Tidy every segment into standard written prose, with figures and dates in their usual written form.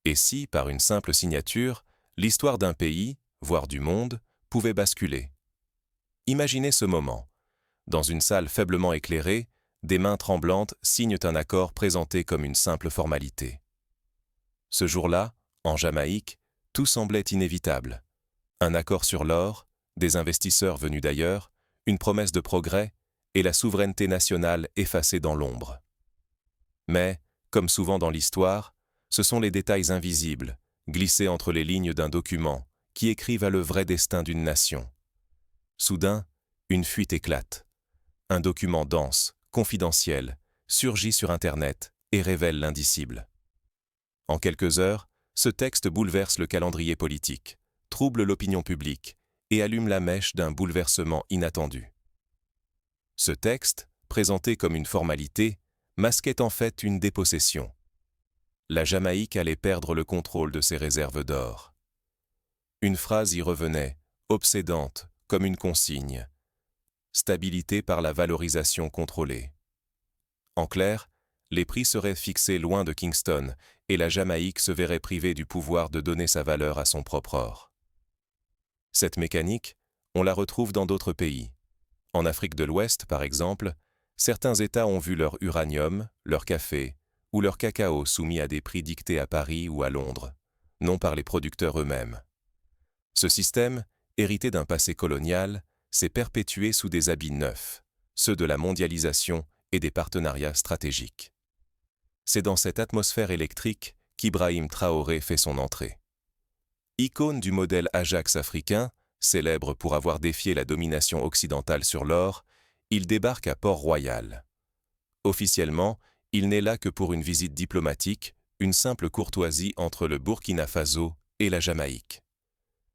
Et si, par une simple signature, l'histoire d'un pays, voire du monde, pouvait basculer? Imaginez ce moment. Dans une salle faiblement éclairée, des mains tremblantes signent un accord présenté comme une simple formalité. Ce jour-là, en Jamaïque, tout semblait inévitable. Un accord sur l'or, des investisseurs venus d'ailleurs, une promesse de progrès et la souveraineté nationale effacée dans l'ombre. Mais, comme souvent dans l'histoire, ce sont les détails invisibles, glissés entre les lignes d'un document, qui écrivent le vrai destin d'une nation. Soudain, une fuite éclate. Un document dense, confidentiel, surgit sur Internet et révèle l'indicible. En quelques heures, ce texte bouleverse le calendrier politique, trouble l'opinion publique et allume la mèche d'un bouleversement inattendu. Ce texte, présenté comme une formalité, masquait en fait une dépossession. La Jamaïque allait perdre le contrôle de ses réserves d'or. Une phrase y revenait, obsédante, comme une consigne. Stabilité par la valorisation contrôlée. En clair, les prix seraient fixés loin de Kingston et la Jamaïque se verrait privée du pouvoir de donner sa valeur à son propre or. Cette mécanique, on la retrouve dans d'autres pays. En Afrique de l'Ouest, par exemple, certains États ont vu leur uranium, leur café ou leur cacao soumis à des prix dictés à Paris ou à Londres, non par les producteurs eux-mêmes. Ce système, hérité d'un passé colonial, s'est perpétué sous des habits neufs, ceux de la mondialisation et des partenariats stratégiques. C'est dans cette atmosphère électrique qu'Ibrahim Traoré fait son entrée. Icône du modèle Ajax africain, célèbre pour avoir défié la domination occidentale sur l'or, il débarque à Port-Royal. Officiellement, il n'est là que pour une visite diplomatique, une simple courtoisie entre le Burkina Faso et la Jamaïque.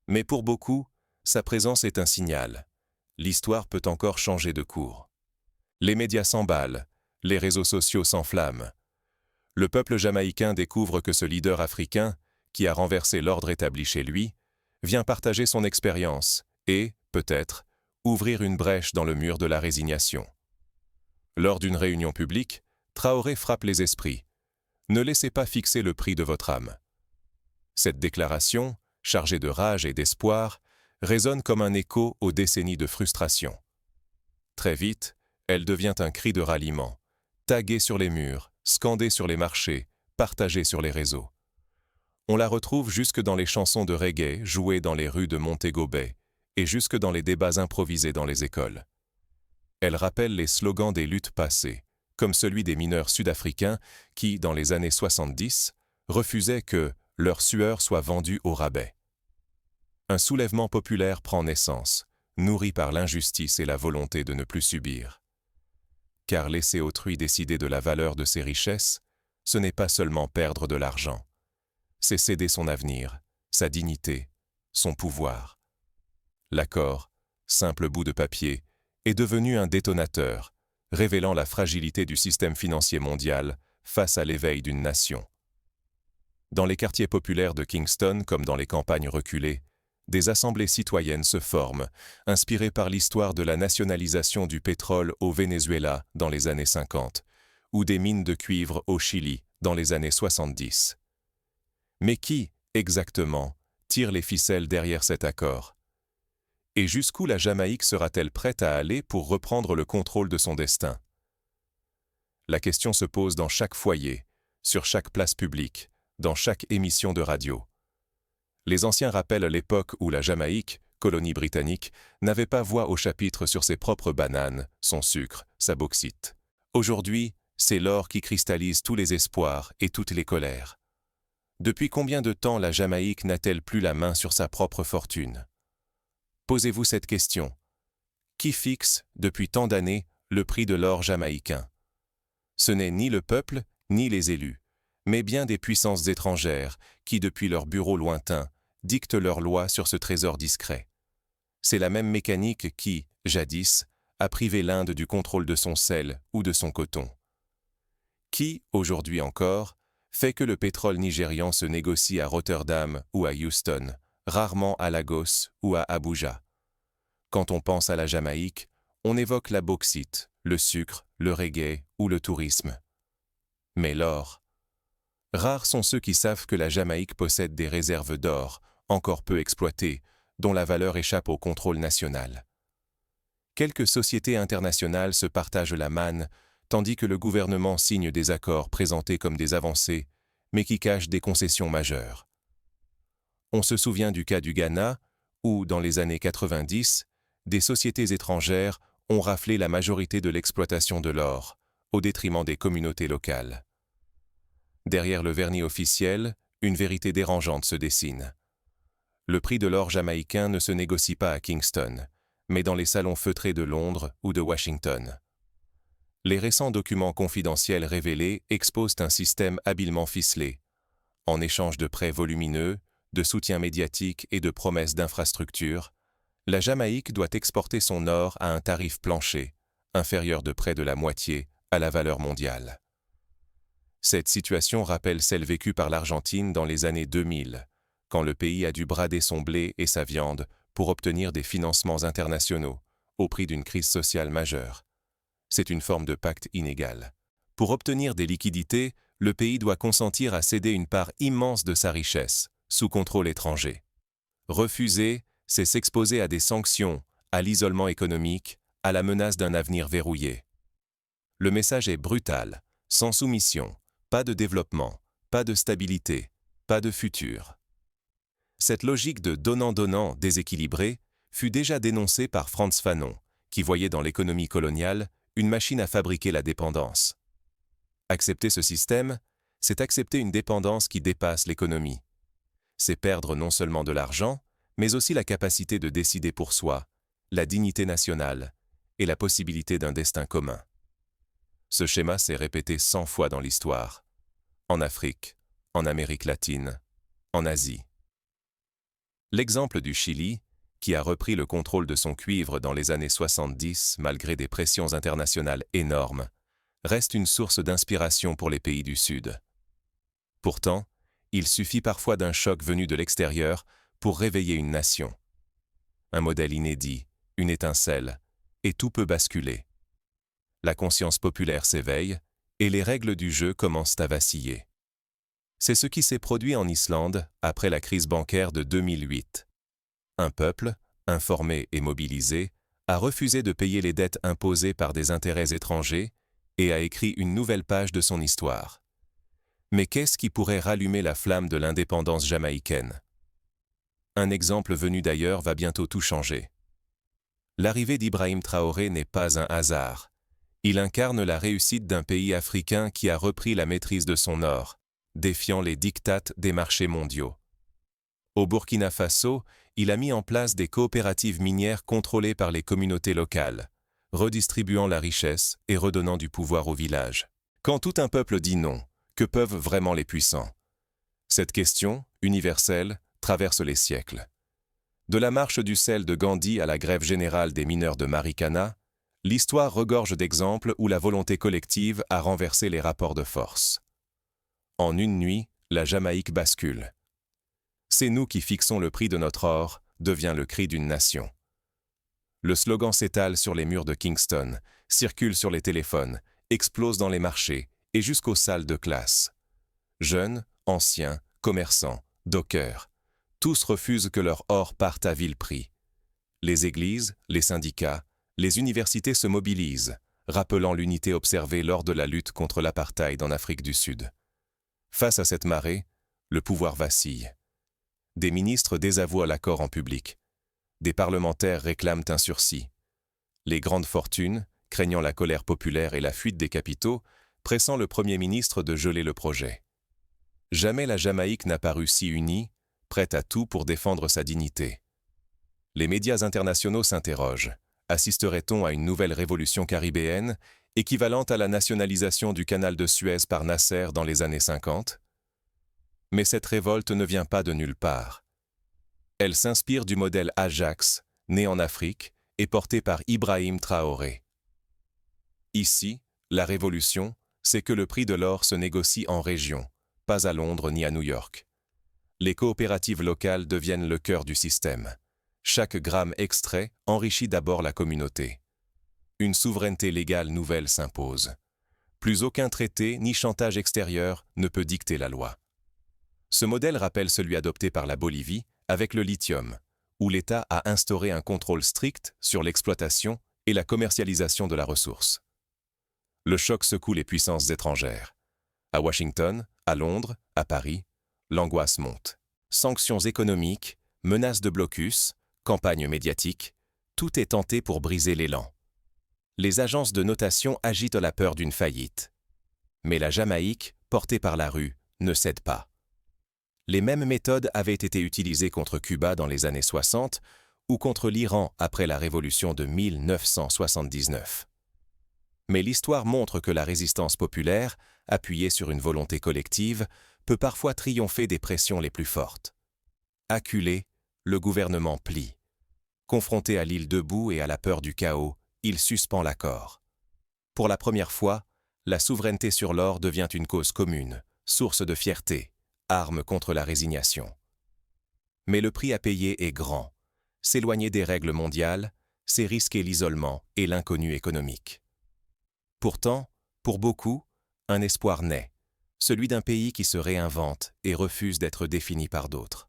Mais pour beaucoup, sa présence est un signal. L'histoire peut encore changer de cours. Les médias s'emballent, les réseaux sociaux s'enflamment. Le peuple jamaïcain découvre que ce leader africain, qui a renversé l'ordre établi chez lui, vient partager son expérience et, peut-être, ouvrir une brèche dans le mur de la résignation. Lors d'une réunion publique, Traoré frappe les esprits. « Ne laissez pas fixer le prix de votre âme ». Cette déclaration, chargée de rage et d'espoir, résonne comme un écho aux décennies de frustration. Très vite, elle devient un cri de ralliement, tagué sur les murs, scandé sur les marchés, partagé sur les réseaux. On la retrouve jusque dans les chansons de reggae jouées dans les rues de Montego Bay et jusque dans les débats improvisés dans les écoles. Elle rappelle les slogans des luttes passées, comme celui des mineurs sud-africains qui, dans les années 70, refusaient que leur sueur soit vendue au rabais. Un soulèvement populaire prend naissance, nourri par l'injustice et la volonté de ne plus subir. Car laisser autrui décider de la valeur de ses richesses, ce n'est pas seulement perdre de l'argent. C'est céder son avenir, sa dignité, son pouvoir. L'accord, simple bout de papier, est devenu un détonateur, révélant la fragilité du système financier mondial face à l'éveil d'une nation. Dans les quartiers populaires de Kingston comme dans les campagnes reculées, des assemblées citoyennes se forment, inspirées par l'histoire de la nationalisation du pétrole au Venezuela dans les années 50, ou des mines de cuivre au Chili dans les années 70. Mais qui, exactement, tire les ficelles derrière cet accord? Et jusqu'où la Jamaïque sera-t-elle prête à aller pour reprendre le contrôle de son destin? La question se pose dans chaque foyer, sur chaque place publique, dans chaque émission de radio. Les anciens rappellent l'époque où la Jamaïque, colonie britannique, n'avait pas voix au chapitre sur ses propres bananes, son sucre, sa bauxite. Aujourd'hui, c'est l'or qui cristallise tous les espoirs et toutes les colères. Depuis combien de temps la Jamaïque n'a-t-elle plus la main sur sa propre fortune? Posez-vous cette question. Qui fixe, depuis tant d'années, le prix de l'or jamaïcain? Ce n'est ni le peuple, ni les élus, mais bien des puissances étrangères qui, depuis leurs bureaux lointains, dictent leurs lois sur ce trésor discret. C'est la même mécanique qui, jadis, a privé l'Inde du contrôle de son sel ou de son coton. Qui, aujourd'hui encore, fait que le pétrole nigérian se négocie à Rotterdam ou à Houston, rarement à Lagos ou à Abuja. Quand on pense à la Jamaïque, on évoque la bauxite, le sucre, le reggae ou le tourisme. Mais l'or, Rares sont ceux qui savent que la Jamaïque possède des réserves d'or, encore peu exploitées, dont la valeur échappe au contrôle national. Quelques sociétés internationales se partagent la manne, tandis que le gouvernement signe des accords présentés comme des avancées, mais qui cachent des concessions majeures. On se souvient du cas du Ghana, où, dans les années 90, des sociétés étrangères ont raflé la majorité de l'exploitation de l'or, au détriment des communautés locales. Derrière le vernis officiel, une vérité dérangeante se dessine. Le prix de l'or jamaïcain ne se négocie pas à Kingston, mais dans les salons feutrés de Londres ou de Washington. Les récents documents confidentiels révélés exposent un système habilement ficelé. En échange de prêts volumineux, de soutien médiatique et de promesses d'infrastructures, la Jamaïque doit exporter son or à un tarif plancher, inférieur de près de la moitié à la valeur mondiale. Cette situation rappelle celle vécue par l'Argentine dans les années 2000, quand le pays a dû brader son blé et sa viande pour obtenir des financements internationaux, au prix d'une crise sociale majeure. C'est une forme de pacte inégal. Pour obtenir des liquidités, le pays doit consentir à céder une part immense de sa richesse, sous contrôle étranger. Refuser, c'est s'exposer à des sanctions, à l'isolement économique, à la menace d'un avenir verrouillé. Le message est brutal, sans soumission, pas de développement, pas de stabilité, pas de futur. Cette logique de donnant-donnant déséquilibrée fut déjà dénoncée par Frantz Fanon, qui voyait dans l'économie coloniale une machine à fabriquer la dépendance. Accepter ce système, c'est accepter une dépendance qui dépasse l'économie. C'est perdre non seulement de l'argent, mais aussi la capacité de décider pour soi, la dignité nationale et la possibilité d'un destin commun. Ce schéma s'est répété 100 fois dans l'histoire, en Afrique, en Amérique latine, en Asie. L'exemple du Chili, qui a repris le contrôle de son cuivre dans les années 70 malgré des pressions internationales énormes, reste une source d'inspiration pour les pays du Sud. Pourtant, il suffit parfois d'un choc venu de l'extérieur pour réveiller une nation. Un modèle inédit, une étincelle, et tout peut basculer. La conscience populaire s'éveille, et les règles du jeu commencent à vaciller. C'est ce qui s'est produit en Islande après la crise bancaire de 2008. Un peuple, informé et mobilisé, a refusé de payer les dettes imposées par des intérêts étrangers et a écrit une nouvelle page de son histoire. Mais qu'est-ce qui pourrait rallumer la flamme de l'indépendance jamaïcaine? Un exemple venu d'ailleurs va bientôt tout changer. L'arrivée d'Ibrahim Traoré n'est pas un hasard. Il incarne la réussite d'un pays africain qui a repris la maîtrise de son or, défiant les diktats des marchés mondiaux. Au Burkina Faso, il a mis en place des coopératives minières contrôlées par les communautés locales, redistribuant la richesse et redonnant du pouvoir aux villages. Quand tout un peuple dit non, que peuvent vraiment les puissants? Cette question, universelle, traverse les siècles. De la marche du sel de Gandhi à la grève générale des mineurs de Marikana, l'histoire regorge d'exemples où la volonté collective a renversé les rapports de force. En une nuit, la Jamaïque bascule. C'est nous qui fixons le prix de notre or, devient le cri d'une nation. Le slogan s'étale sur les murs de Kingston, circule sur les téléphones, explose dans les marchés et jusqu'aux salles de classe. Jeunes, anciens, commerçants, dockers, tous refusent que leur or parte à vil prix. Les églises, les syndicats, les universités se mobilisent, rappelant l'unité observée lors de la lutte contre l'apartheid en Afrique du Sud. Face à cette marée, le pouvoir vacille. Des ministres désavouent l'accord en public. Des parlementaires réclament un sursis. Les grandes fortunes, craignant la colère populaire et la fuite des capitaux, pressant le Premier ministre de geler le projet. Jamais la Jamaïque n'a paru si unie, prête à tout pour défendre sa dignité. Les médias internationaux s'interrogent. Assisterait-on à une nouvelle révolution caribéenne, équivalente à la nationalisation du canal de Suez par Nasser dans les années 50? Mais cette révolte ne vient pas de nulle part. Elle s'inspire du modèle Ajax, né en Afrique et porté par Ibrahim Traoré. Ici, la révolution, c'est que le prix de l'or se négocie en région, pas à Londres ni à New York. Les coopératives locales deviennent le cœur du système. Chaque gramme extrait enrichit d'abord la communauté. Une souveraineté légale nouvelle s'impose. Plus aucun traité ni chantage extérieur ne peut dicter la loi. Ce modèle rappelle celui adopté par la Bolivie avec le lithium, où l'État a instauré un contrôle strict sur l'exploitation et la commercialisation de la ressource. Le choc secoue les puissances étrangères. À Washington, à Londres, à Paris, l'angoisse monte. Sanctions économiques, menaces de blocus, campagnes médiatiques, tout est tenté pour briser l'élan. Les agences de notation agitent la peur d'une faillite. Mais la Jamaïque, portée par la rue, ne cède pas. Les mêmes méthodes avaient été utilisées contre Cuba dans les années 60 ou contre l'Iran après la révolution de 1979. Mais l'histoire montre que la résistance populaire, appuyée sur une volonté collective, peut parfois triompher des pressions les plus fortes. Acculé, le gouvernement plie. Confronté à l'île debout et à la peur du chaos, il suspend l'accord. Pour la première fois, la souveraineté sur l'or devient une cause commune, source de fierté, arme contre la résignation. Mais le prix à payer est grand. S'éloigner des règles mondiales, c'est risquer l'isolement et l'inconnu économique. Pourtant, pour beaucoup, un espoir naît, celui d'un pays qui se réinvente et refuse d'être défini par d'autres.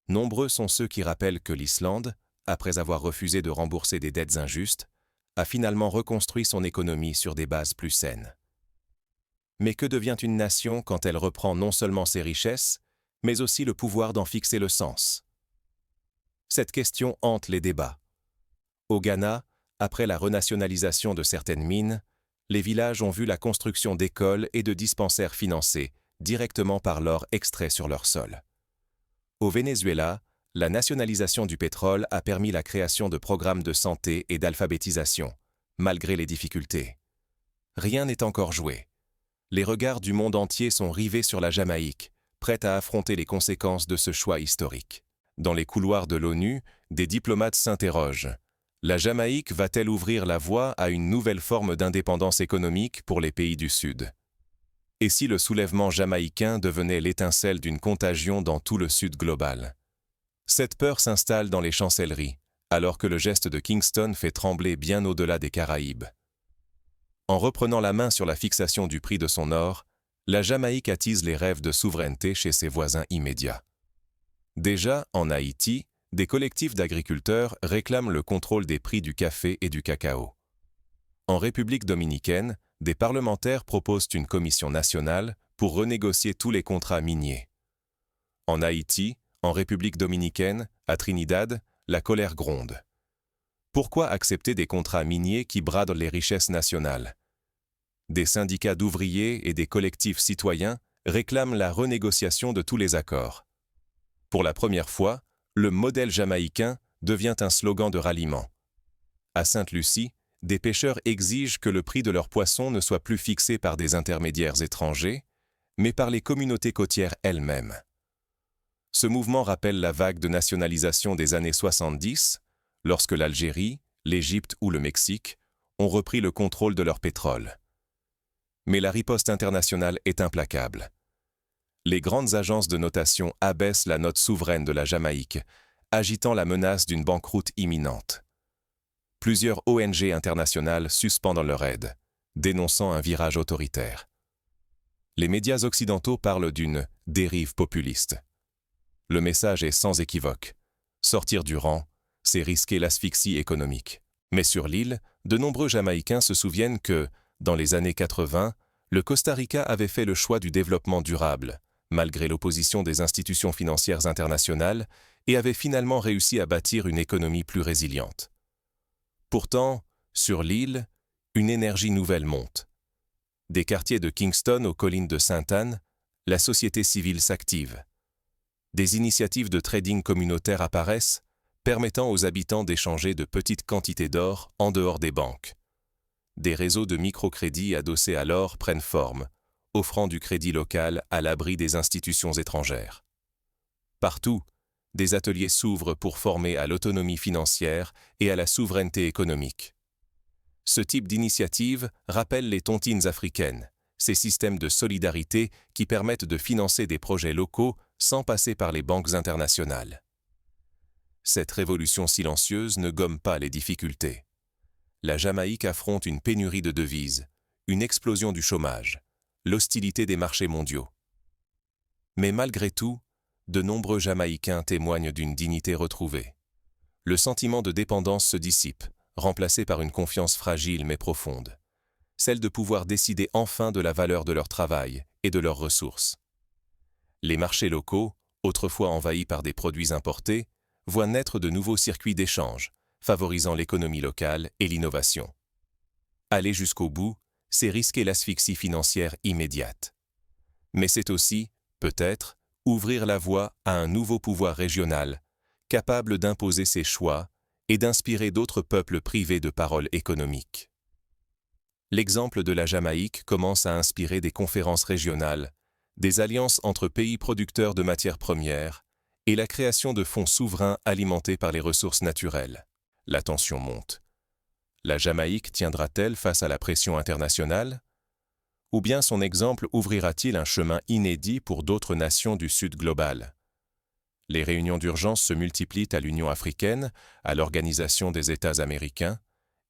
Nombreux sont ceux qui rappellent que l'Islande, après avoir refusé de rembourser des dettes injustes, a finalement reconstruit son économie sur des bases plus saines. Mais que devient une nation quand elle reprend non seulement ses richesses, mais aussi le pouvoir d'en fixer le sens? Cette question hante les débats. Au Ghana, après la renationalisation de certaines mines, les villages ont vu la construction d'écoles et de dispensaires financés directement par l'or extrait sur leur sol. Au Venezuela, la nationalisation du pétrole a permis la création de programmes de santé et d'alphabétisation, malgré les difficultés. Rien n'est encore joué. Les regards du monde entier sont rivés sur la Jamaïque, prête à affronter les conséquences de ce choix historique. Dans les couloirs de l'ONU, des diplomates s'interrogent. La Jamaïque va-t-elle ouvrir la voie à une nouvelle forme d'indépendance économique pour les pays du Sud? Et si le soulèvement jamaïcain devenait l'étincelle d'une contagion dans tout le Sud global? Cette peur s'installe dans les chancelleries, alors que le geste de Kingston fait trembler bien au-delà des Caraïbes. En reprenant la main sur la fixation du prix de son or, la Jamaïque attise les rêves de souveraineté chez ses voisins immédiats. Déjà, en Haïti, des collectifs d'agriculteurs réclament le contrôle des prix du café et du cacao. En République dominicaine, des parlementaires proposent une commission nationale pour renégocier tous les contrats miniers. En Haïti, en République dominicaine, à Trinidad, la colère gronde. Pourquoi accepter des contrats miniers qui bradent les richesses nationales? Des syndicats d'ouvriers et des collectifs citoyens réclament la renégociation de tous les accords. Pour la première fois, le modèle jamaïcain devient un slogan de ralliement. À Sainte-Lucie, des pêcheurs exigent que le prix de leurs poissons ne soit plus fixé par des intermédiaires étrangers, mais par les communautés côtières elles-mêmes. Ce mouvement rappelle la vague de nationalisation des années 70, lorsque l'Algérie, l'Égypte ou le Mexique ont repris le contrôle de leur pétrole. Mais la riposte internationale est implacable. Les grandes agences de notation abaissent la note souveraine de la Jamaïque, agitant la menace d'une banqueroute imminente. Plusieurs ONG internationales suspendent leur aide, dénonçant un virage autoritaire. Les médias occidentaux parlent d'une « dérive populiste ». Le message est sans équivoque. Sortir du rang, c'est risquer l'asphyxie économique. Mais sur l'île, de nombreux Jamaïcains se souviennent que, dans les années 80, le Costa Rica avait fait le choix du développement durable, malgré l'opposition des institutions financières internationales, et avait finalement réussi à bâtir une économie plus résiliente. Pourtant, sur l'île, une énergie nouvelle monte. Des quartiers de Kingston aux collines de Sainte-Anne, la société civile s'active. Des initiatives de trading communautaire apparaissent, permettant aux habitants d'échanger de petites quantités d'or en dehors des banques. Des réseaux de microcrédits adossés à l'or prennent forme, offrant du crédit local à l'abri des institutions étrangères. Partout, des ateliers s'ouvrent pour former à l'autonomie financière et à la souveraineté économique. Ce type d'initiative rappelle les tontines africaines, ces systèmes de solidarité qui permettent de financer des projets locaux sans passer par les banques internationales. Cette révolution silencieuse ne gomme pas les difficultés. La Jamaïque affronte une pénurie de devises, une explosion du chômage, l'hostilité des marchés mondiaux. Mais malgré tout, de nombreux Jamaïcains témoignent d'une dignité retrouvée. Le sentiment de dépendance se dissipe, remplacé par une confiance fragile mais profonde, celle de pouvoir décider enfin de la valeur de leur travail et de leurs ressources. Les marchés locaux, autrefois envahis par des produits importés, voient naître de nouveaux circuits d'échange, favorisant l'économie locale et l'innovation. Aller jusqu'au bout, c'est risquer l'asphyxie financière immédiate. Mais c'est aussi, peut-être, ouvrir la voie à un nouveau pouvoir régional, capable d'imposer ses choix et d'inspirer d'autres peuples privés de parole économique. L'exemple de la Jamaïque commence à inspirer des conférences régionales, des alliances entre pays producteurs de matières premières et la création de fonds souverains alimentés par les ressources naturelles. La tension monte. La Jamaïque tiendra-t-elle face à la pression internationale? Ou bien son exemple ouvrira-t-il un chemin inédit pour d'autres nations du Sud global? Les réunions d'urgence se multiplient à l'Union africaine, à l'Organisation des États américains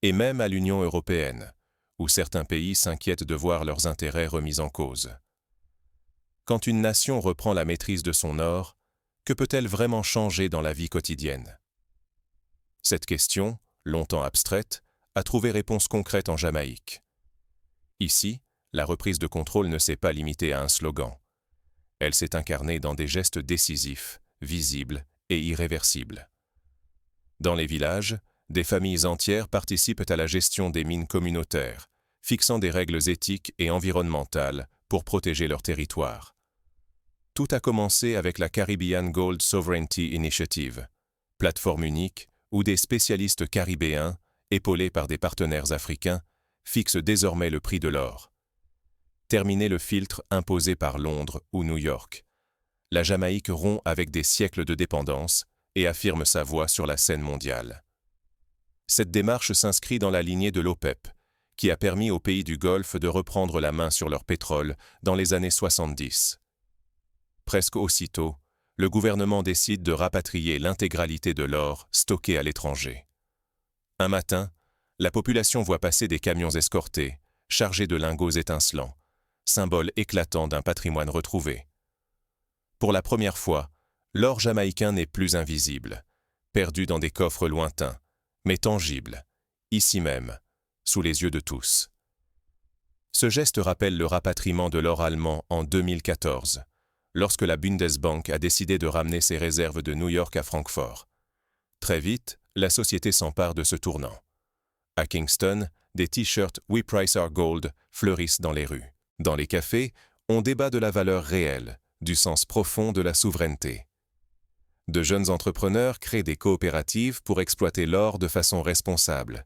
et même à l'Union européenne, où certains pays s'inquiètent de voir leurs intérêts remis en cause. Quand une nation reprend la maîtrise de son or, que peut-elle vraiment changer dans la vie quotidienne? Cette question, longtemps abstraite, a trouvé réponse concrète en Jamaïque. Ici, la reprise de contrôle ne s'est pas limitée à un slogan. Elle s'est incarnée dans des gestes décisifs, visibles et irréversibles. Dans les villages, des familles entières participent à la gestion des mines communautaires, fixant des règles éthiques et environnementales pour protéger leur territoire. Tout a commencé avec la Caribbean Gold Sovereignty Initiative, plateforme unique où des spécialistes caribéens, épaulés par des partenaires africains, fixent désormais le prix de l'or. Terminer le filtre imposé par Londres ou New York. La Jamaïque rompt avec des siècles de dépendance et affirme sa voix sur la scène mondiale. Cette démarche s'inscrit dans la lignée de l'OPEP, qui a permis aux pays du Golfe de reprendre la main sur leur pétrole dans les années 70. Presque aussitôt, le gouvernement décide de rapatrier l'intégralité de l'or stocké à l'étranger. Un matin, la population voit passer des camions escortés, chargés de lingots étincelants, symbole éclatant d'un patrimoine retrouvé. Pour la première fois, l'or jamaïcain n'est plus invisible, perdu dans des coffres lointains, mais tangible, ici même, sous les yeux de tous. Ce geste rappelle le rapatriement de l'or allemand en 2014, lorsque la Bundesbank a décidé de ramener ses réserves de New York à Francfort. Très vite, la société s'empare de ce tournant. À Kingston, des t-shirts « We Price Our Gold » fleurissent dans les rues. Dans les cafés, on débat de la valeur réelle, du sens profond de la souveraineté. De jeunes entrepreneurs créent des coopératives pour exploiter l'or de façon responsable,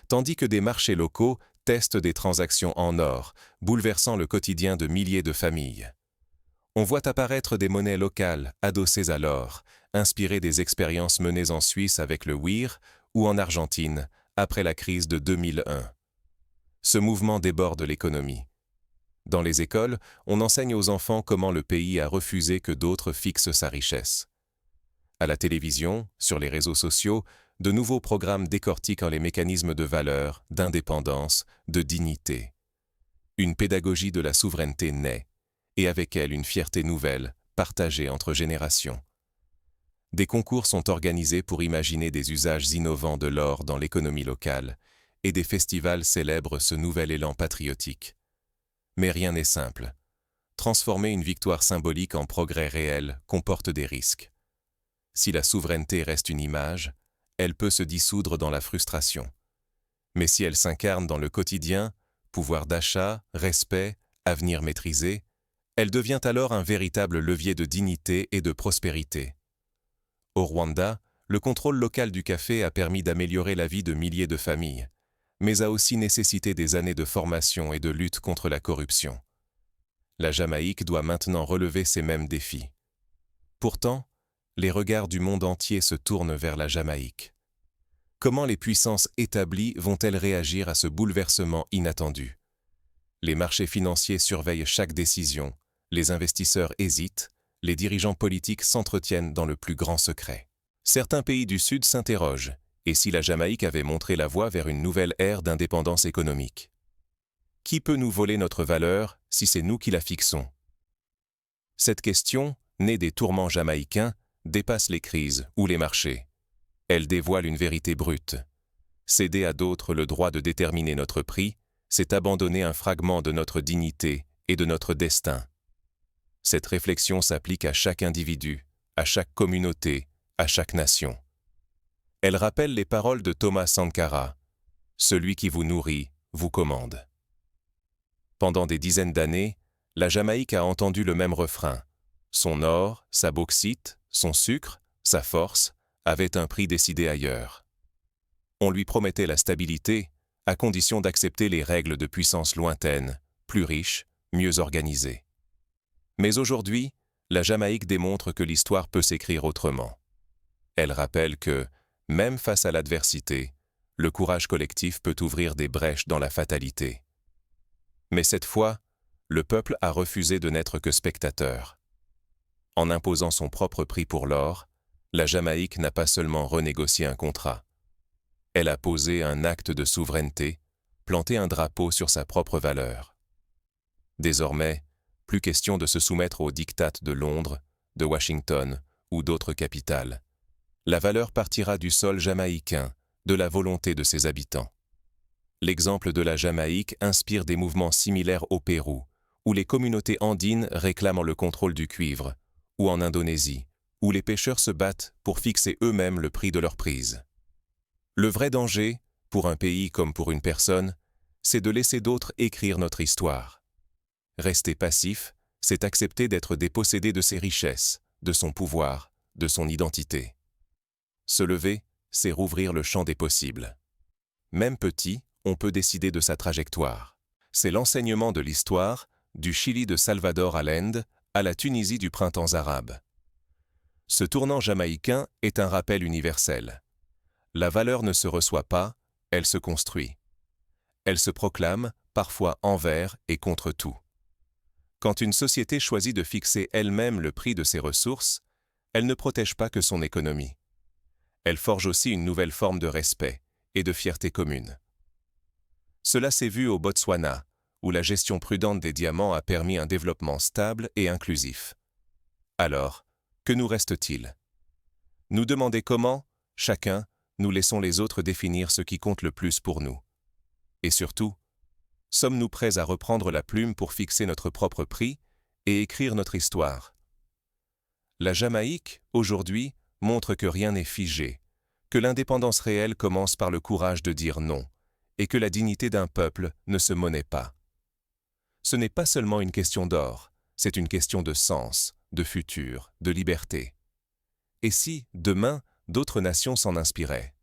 tandis que des marchés locaux testent des transactions en or, bouleversant le quotidien de milliers de familles. On voit apparaître des monnaies locales adossées à l'or, inspirées des expériences menées en Suisse avec le WIR ou en Argentine après la crise de 2001. Ce mouvement déborde l'économie. Dans les écoles, on enseigne aux enfants comment le pays a refusé que d'autres fixent sa richesse. À la télévision, sur les réseaux sociaux, de nouveaux programmes décortiquent les mécanismes de valeur, d'indépendance, de dignité. Une pédagogie de la souveraineté naît, et avec elle une fierté nouvelle, partagée entre générations. Des concours sont organisés pour imaginer des usages innovants de l'or dans l'économie locale, et des festivals célèbrent ce nouvel élan patriotique. Mais rien n'est simple. Transformer une victoire symbolique en progrès réel comporte des risques. Si la souveraineté reste une image, elle peut se dissoudre dans la frustration. Mais si elle s'incarne dans le quotidien, pouvoir d'achat, respect, avenir maîtrisé, elle devient alors un véritable levier de dignité et de prospérité. Au Rwanda, le contrôle local du café a permis d'améliorer la vie de milliers de familles, mais a aussi nécessité des années de formation et de lutte contre la corruption. La Jamaïque doit maintenant relever ces mêmes défis. Pourtant, les regards du monde entier se tournent vers la Jamaïque. Comment les puissances établies vont-elles réagir à ce bouleversement inattendu? Les marchés financiers surveillent chaque décision, les investisseurs hésitent, les dirigeants politiques s'entretiennent dans le plus grand secret. Certains pays du Sud s'interrogent, et si la Jamaïque avait montré la voie vers une nouvelle ère d'indépendance économique? Qui peut nous voler notre valeur si c'est nous qui la fixons? Cette question, née des tourments jamaïcains, dépasse les crises ou les marchés. Elle dévoile une vérité brute. Céder à d'autres le droit de déterminer notre prix, c'est abandonner un fragment de notre dignité et de notre destin. Cette réflexion s'applique à chaque individu, à chaque communauté, à chaque nation. Elle rappelle les paroles de Thomas Sankara. « Celui qui vous nourrit, vous commande ». Pendant des dizaines d'années, la Jamaïque a entendu le même refrain. Son or, sa bauxite, son sucre, sa force, avaient un prix décidé ailleurs. On lui promettait la stabilité, à condition d'accepter les règles de puissance lointaines, plus riches, mieux organisées. Mais aujourd'hui, la Jamaïque démontre que l'histoire peut s'écrire autrement. Elle rappelle que, même face à l'adversité, le courage collectif peut ouvrir des brèches dans la fatalité. Mais cette fois, le peuple a refusé de n'être que spectateur. En imposant son propre prix pour l'or, la Jamaïque n'a pas seulement renégocié un contrat. Elle a posé un acte de souveraineté, planté un drapeau sur sa propre valeur. Désormais, plus question de se soumettre aux diktats de Londres, de Washington ou d'autres capitales. La valeur partira du sol jamaïcain, de la volonté de ses habitants. L'exemple de la Jamaïque inspire des mouvements similaires au Pérou, où les communautés andines réclament le contrôle du cuivre, ou en Indonésie, où les pêcheurs se battent pour fixer eux-mêmes le prix de leur prise. Le vrai danger, pour un pays comme pour une personne, c'est de laisser d'autres écrire notre histoire. Rester passif, c'est accepter d'être dépossédé de ses richesses, de son pouvoir, de son identité. Se lever, c'est rouvrir le champ des possibles. Même petit, on peut décider de sa trajectoire. C'est l'enseignement de l'histoire, du Chili de Salvador Allende à la Tunisie du printemps arabe. Ce tournant jamaïcain est un rappel universel. La valeur ne se reçoit pas, elle se construit. Elle se proclame, parfois envers et contre tout. Quand une société choisit de fixer elle-même le prix de ses ressources, elle ne protège pas que son économie. Elle forge aussi une nouvelle forme de respect et de fierté commune. Cela s'est vu au Botswana, où la gestion prudente des diamants a permis un développement stable et inclusif. Alors, que nous reste-t-il? Nous demander comment, chacun, nous laissons les autres définir ce qui compte le plus pour nous. Et surtout, sommes-nous prêts à reprendre la plume pour fixer notre propre prix et écrire notre histoire? La Jamaïque, aujourd'hui, montre que rien n'est figé, que l'indépendance réelle commence par le courage de dire non, et que la dignité d'un peuple ne se monnaie pas. Ce n'est pas seulement une question d'or, c'est une question de sens, de futur, de liberté. Et si, demain, d'autres nations s'en inspiraient?